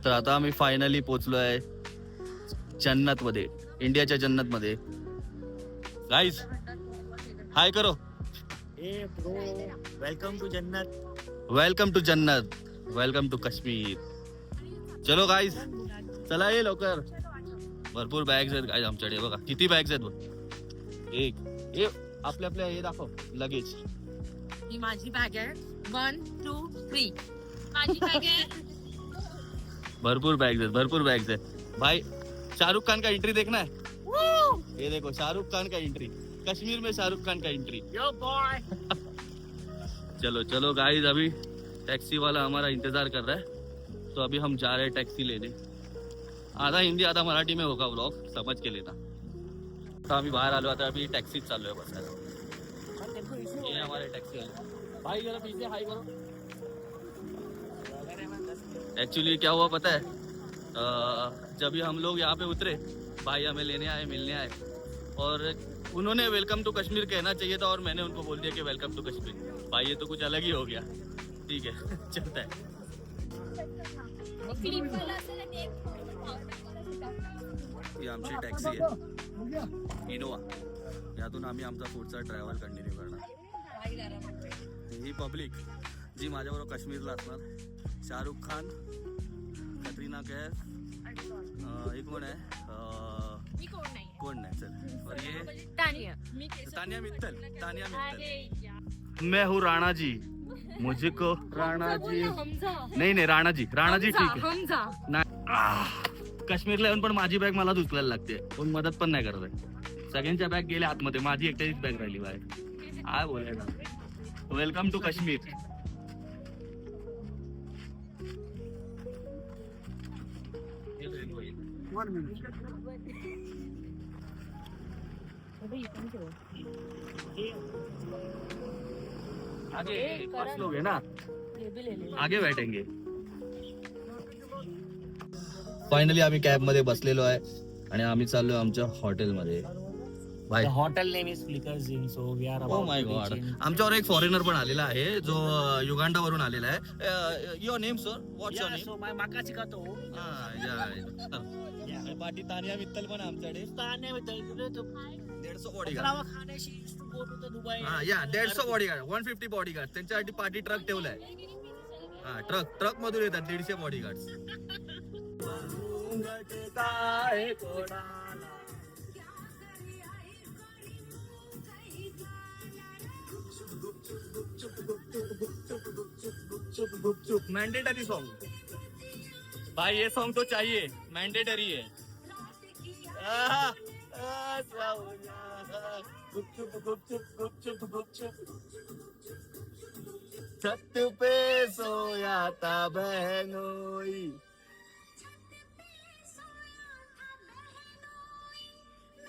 तर आता आम्ही फायनली पोहोचलो आहे जन्नत मध्ये, इंडियाच्या जन्नत मध्ये. गाईज हाय करो. ए ब्रो, वेलकम टू जन्नत. वेलकम टू जन्नत, वेलकम टू काश्मीर. चलो गाईज, चला ये लवकर. भरपूर बॅग्स आहेत गाईज आमच्याकडे. बघा किती बॅग्स आहेत बघ. एक हे आपल्या आपल्या हे दाखव लगेज. ही माझी बॅग आहे. 1 2 3 माझी बॅग आहे. भरपूर बॅग्स आहेत, भरपूर बॅग्स आहेत. भाई शाहरुख खान का एंट्री देखना है. ये देखो शाहरुख खान का एंट्री, कश्मीर में शाहरुख खान का एंट्री. Yo boy. चलो चलो गाइस, अभी टैक्सी वाला हमारा इंतजार कर रहा है, तो अभी हम जा रहे हैं टैक्सी लेने. आधा हिंदी आधा मराठी में होगा व्लॉग, समझ के लेना. तो अभी बाहर आलो, आता अभी टैक्सी चालू है बसायला. ये हमारे टैक्सी वाले भाई, जरा पीछे हाई करो. एक्चुअली क्या हुआ पता है, जब भी हम लोग यहाँ पे उतरे, भाई हमें लेने आए, मिलने आए, और उन्होंने वेलकम टू कश्मीर कहना चाहिए था और मैंने उनको बोल दिया कि वेलकम टू कश्मीर. भाई ये तो कुछ अलग ही हो गया. ठीक है चलता है. ही आमची टॅक्सी आहे इनोवा. यातून आम्ही आमचा पुढचा ट्रॅव्हल कंटिन्यू करणार. ही पब्लिक जी माझ्याबरोबर काश्मीरला असणार, शाहरुख खान, कतरीना कैफ, एक कोण आहे, मी कोण नाही. कोण नाही चल, और ये तानिया. तानिया मित्तल. तानिया मित्तल. मैं हूँ राणा जी, मुझको राणा जी. नाही नाही राणा जी, राणा जी ठीक आहे. काश्मीरला येऊन पण माझी बॅग मलाच उचलायला लागते, कोण मदत पण नाही करत आहे. सगळ्यांच्या बॅग गेल्या आतमध्ये, माझी एकट्याचीच बॅग राहिली बाहेर. काय बोलायला. Welcome to Kashmir. आगे 5 लोग है ना, आगे बैठेंगे. फायनली आम्ही कॅब मध्ये बसलेलो आहे आणि आम्ही चाललोय आमच्या हॉटेलमध्ये. भाई hotel name is Flickers Inn, so we are oh my god, आमच्यावर एक फॉरेनर पण आलेला आहे जो युगांडा वरून आलेला आहे. Your name sir, what's your name? So my माकाची का तो पाटी तानिया मित्तल पण आमच्याकडे. ताने में तो 150 बॉडीगार्ड. करावा खाण्याशी to go to the Dubai. हा या 150 बॉडीगार्ड, 150 बॉडीगार्ड त्यांच्यासाठी पार्टी ट्रक ठेवलाय. हा ट्रक मधून येतात 150 बॉडीगार्ड. मैंडेटरी सॉन्ग भाई, ये सॉन्ग तो चाहिए, मैंडेटरी है. छत पे सोया था बहनोई,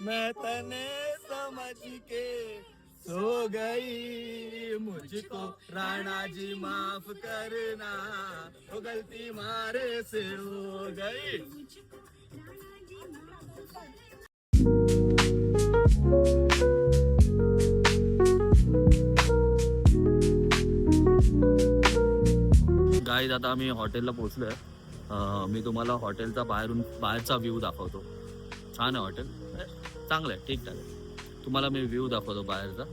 मैं तने समझ के सो गई, मुझको राणा जी माफ करना, वो गलती मारे से हो गई. गाईज आता आम्ही हॉटेलला पोहोचलोय. मी तुम्हाला हॉटेलचा बाहेरचा व्ह्यू दाखवतो. छान आहे हॉटेल, चांगलं आहे, ठीक ठाक आहे. तुम्हाला मी व्ह्यू दाखवतो बाहेरचा.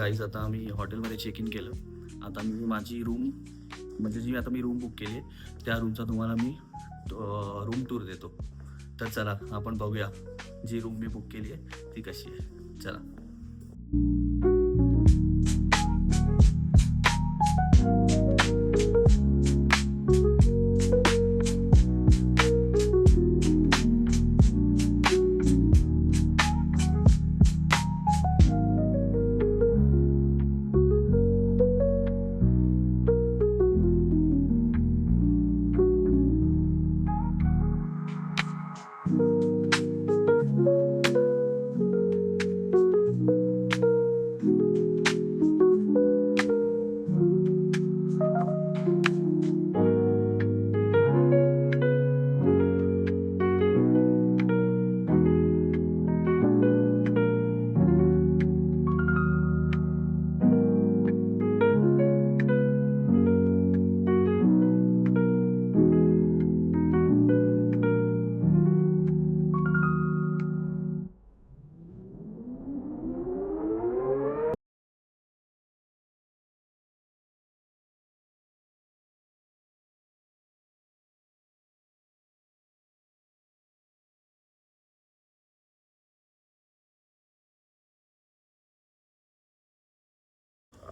गाईज आता आम्ही हॉटेलमध्ये चेक इन केलं. आता मी माझी रूम म्हणजे जी आता मी रूम बुक केली आहे त्या रूमचा तुम्हाला मी रूम टूर देतो. तर चला आपण बघूया जी रूम मी बुक केली आहे ती कशी आहे. चला.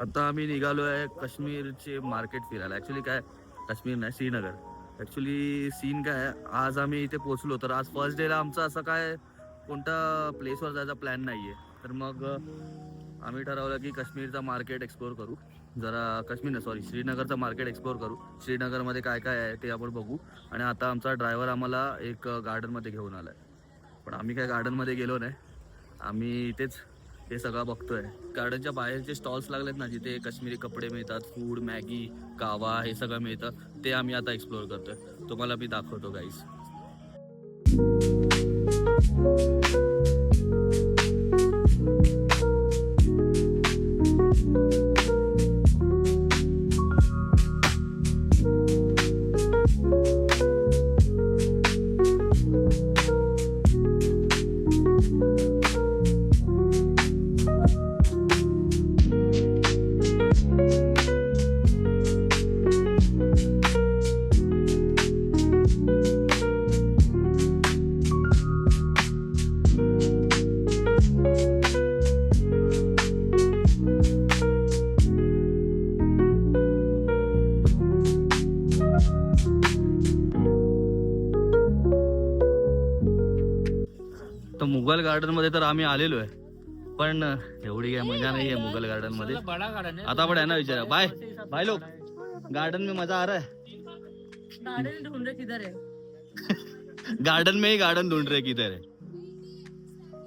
आता आम्ही निघालो आहे काश्मीरचे मार्केट फिरायला. ॲक्च्युली काय काश्मीर नाही श्रीनगर. ॲक्च्युली सीन काय आहे, आज आम्ही इथे पोचलो तर आज फर्स्ट डेला आमचा असं काय कोणत्या प्लेसवर जायचा प्लॅन नाही आहे. तर मग आम्ही ठरवलं की काश्मीरचा मार्केट एक्सप्लोअर करू जरा. श्रीनगरचा मार्केट एक्सप्लोअर करू. श्रीनगरमध्ये काय काय आहे ते आपण बघू. आणि आता आमचा ड्रायव्हर आम्हाला एक गार्डनमध्ये घेऊन आला आहे. पण आम्ही काय गार्डनमध्ये गेलो नाही, आम्ही इथेच हे सगळं बघतोय. गार्डनच्या बाहेर जे स्टॉल्स लागलेत ना जिथे काश्मीरी कपडे मिळतात, फूड, मॅगी, कावा हे सगळं मिळतं ते आम्ही आता एक्सप्लोअर करतोय. तुम्हाला मी दाखवतो गाईस. तर मुघल गार्डन मध्ये तर आम्ही आलेलो आहे, पण एवढी काय मजा नाही आहे मुघल गार्डन मध्ये. आता पण आहे ना विचारा बाय बाय लोक गार्डन में मजा आ रहा है. गार्डन ढूंढ रहे किधर है. गार्डन में ही गार्डन ढूंढ रहे किधर है.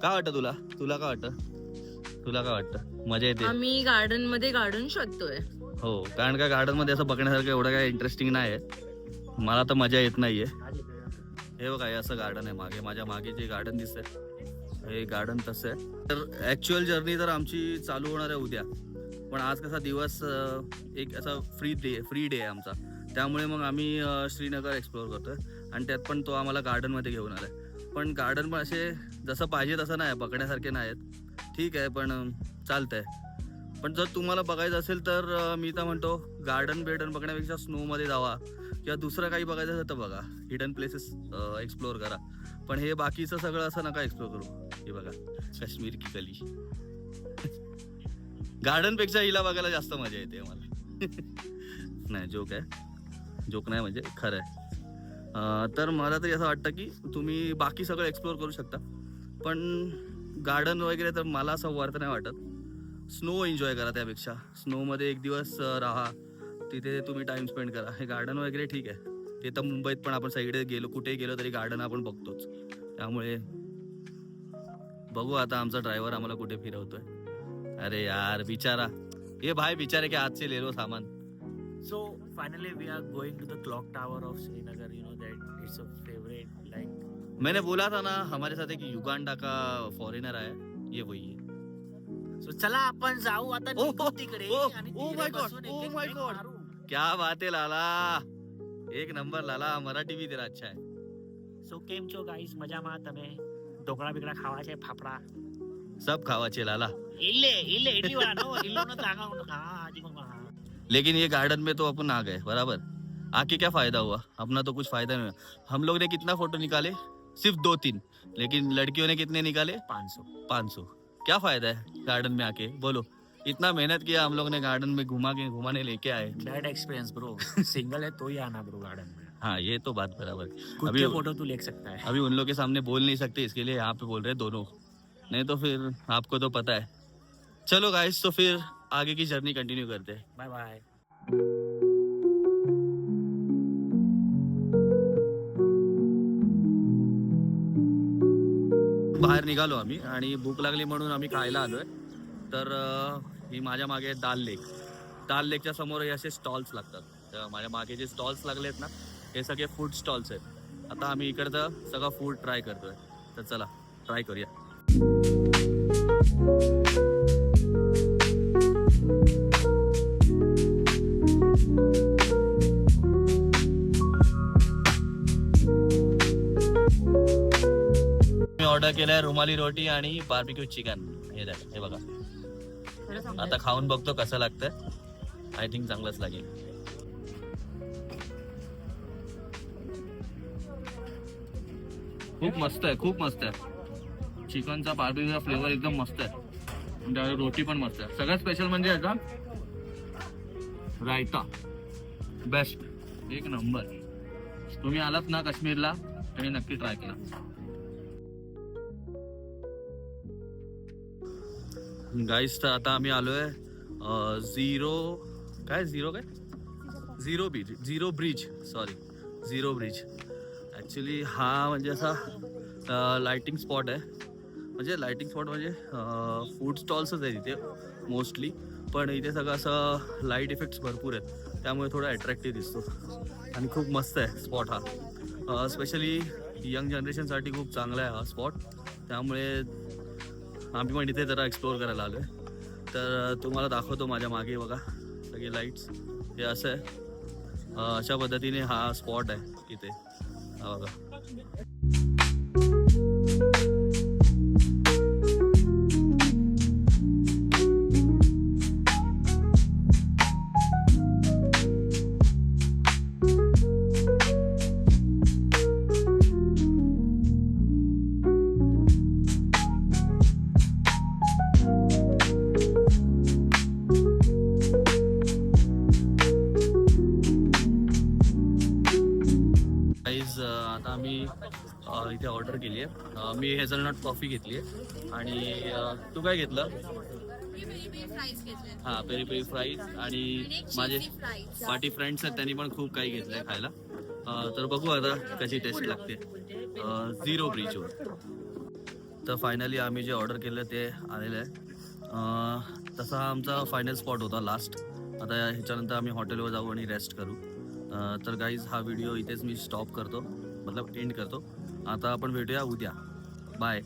काय वाटतं तुला? तुला काय वाटतं? तुला काय वाटतं? मजा येते? आम्ही गार्डन मध्ये गार्डन शोधतोय. हो, कारण का गार्डन मध्ये असं बघण्यासारखं एवढं काय इंटरेस्टिंग नाही आहे. मला तर मजा येत नाहीये. हे बघा हे असं गार्डन आहे मागे, माझ्या मागे जे गार्डन दिसतंय हे गार्डन तसं आहे. तर ॲक्च्युअल जर्नी तर आमची चालू होणार आहे उद्या, पण आज कसा दिवस एक असा फ्री डे आहे आमचा. त्यामुळे मग आम्ही श्रीनगर एक्सप्लोअर करतोय आणि त्यात पण तो आम्हाला गार्डनमध्ये घेऊन आलाय. पण गार्डन पण असे जसं पाहिजे तसं नाही, बघण्यासारखे नाहीत. ठीक आहे पण चालतंय. पण जर तुम्हाला बघायचं असेल तर मी तर म्हणतो गार्डन बघण्यापेक्षा स्नोमध्ये जावा किंवा दुसरं काही बघायचं असेल तर बघा, हिडन प्लेसेस एक्सप्लोअर करा. पण हे बाकीचं सगळं असं नका एक्सप्लोअर करू. हे बघा काश्मीर की गली. गार्डनपेक्षा हिला बघायला जास्त मजा येते मला. नाही जोक आहे, जोक नाही म्हणजे खरं आहे. तर मला तरी असं वाटतं की तुम्ही बाकी सगळं एक्सप्लोअर करू शकता, पण गार्डन वगैरे तर मला असं वर्थ नाही वाटत. स्नो एन्जॉय करा, त्यापेक्षा स्नोमध्ये एक दिवस राहा, तिथे तुम्ही टाइम स्पेंड करा. हे गार्डन वगैरे ठीक आहे, ते तर मुंबईत पण आपण सगळे गेलो, कुठेही गेलो तरी गार्डन आपण बघतोच. त्यामुळे बघू आता आमचा ड्रायव्हर आम्हाला कुठे फिरवतोय. अरे यार बिचारा, ये भाई बिचारे के हाथ से ले लो सामान. So finally we are going to the clock tower of Srinagar. You know that it's a favorite like. मैंने बोला था ना हमारे साथ एक युगांडा का फॉरेनर आया, ये वही है. So चला आपण जाऊ आता ओ, निघू तिकडे ओ, आणि ओ तिकडे my God, बसून ओ एक-एक my break God. मारू. क्या बात है लाला, एक नंबर लाला, मराठी भी तेरा अच्छा है. So કેમ છો ગાઈસ, મજામાં? તમે ઢોકળા બીકડા ખાવા છે, ફાફડા सब खावा लाला। इले लेकिन ये गार्डन में तो अपन आ गए, बराबर। आके क्या फायदा हुआ, अपना तो कुछ फायदा नहीं हुआ। हम लोग ने कितना फोटो निकाले, सिर्फ 2-3, लेकिन लड़कियों ने कितने निकाले, 500। क्या फायदा है गार्डन में आके, बोलो। इतना मेहनत किया हम लोग ने, गार्डन में घुमाने लेके आए। Bad experience bro. सिंगल है तो ही आना ब्रो गार्डन में। हाँ ये तो बात बराबर। खुद के फोटो तू ले सकता है। अभी उन लोग के सामने बोल नहीं सकते, इसके लिए यहाँ पे बोल रहे हैं दोनों, नहीं तो फिर आपको तो पता है। चलो गाइस, तो फिर आगे की जर्नी कंटिन्यू करते हैं। Bye bye. बाहेर निघालो आम्ही आणि भूक लागली म्हणून आम्ही खायला आलोय। तर ही माझ्या मागे दाल लेकच्या समोर हे असे स्टॉल्स लागतात। तर माझ्या मागे जे स्टॉल्स लागलेत ना, हे सगळे फूड स्टॉल्स आहेत। आता आम्ही इकडचं सगळं फूड ट्राय करतोय, तर चला ट्राय करूया। मी ऑर्डर केलाय रुमाली रोटी आणि बार्बिक्यू चिकन। हे बघा, आता खाऊन बघतो कसं लागतंय। आय थिंक चांगलंच लागेल। खूप मस्त आहे, खूप मस्त आहे। चिकनचा बार्बिक्यूचा फ्लेवर एकदम मस्त आहे, आणि रोटी पण मस्त आहे। सगळ्यात स्पेशल म्हणजे याचा रायता, बेस्ट, एक नंबर। तुम्ही आलात ना काश्मीरला तरी नक्की ट्राय करा। गाईस, तर आता आम्ही आलोय झिरो ब्रिज। ॲक्च्युली हा म्हणजे असा लाइटिंग स्पॉट आहे, म्हणजे फूड स्टॉल्सच आहे तिथे मोस्टली, पण इथे सगळं असं लाईट इफेक्ट्स भरपूर आहेत, त्यामुळे थोडा अट्रॅक्टिव्ह दिसतो आणि खूप मस्त आहे स्पॉट हा। स्पेशली यंग जनरेशनसाठी खूप चांगला आहे हा स्पॉट, त्यामुळे आम्ही पण इथे जरा एक्सप्लोअर करायला आलोय। तर तुम्हाला दाखवतो, माझ्या मागे बघा सगळे लाईट्स, हे असं आहे, अशा पद्धतीने हा स्पॉट आहे इथे, हा बघा। आता आम्ही इथे ऑर्डर केली आहे। मी हेझलनट कॉफी घेतली आहे, आणि तू काय घेतलं? हां, पेरी पेरी फ्राईज, आणि माझे पार्टी फ्रेंड्स आहेत त्यांनी पण खूप काही घेतलंय खायला। तर बघू आता कशी टेस्ट लागते झिरो ब्रिजवर। तर फायनली आम्ही जे ऑर्डर केलं ते आलेलं आहे। तसा हा आमचा फायनल स्पॉट होता लास्ट। आता ह्याच्यानंतर आम्ही हॉटेलवर जाऊ आणि रेस्ट करू। तर गाईज, हा व्हिडिओ इथेच मी स्टॉप करतो, मतलब एंड करतो। आता आपण भेटूया उद्या, बाय।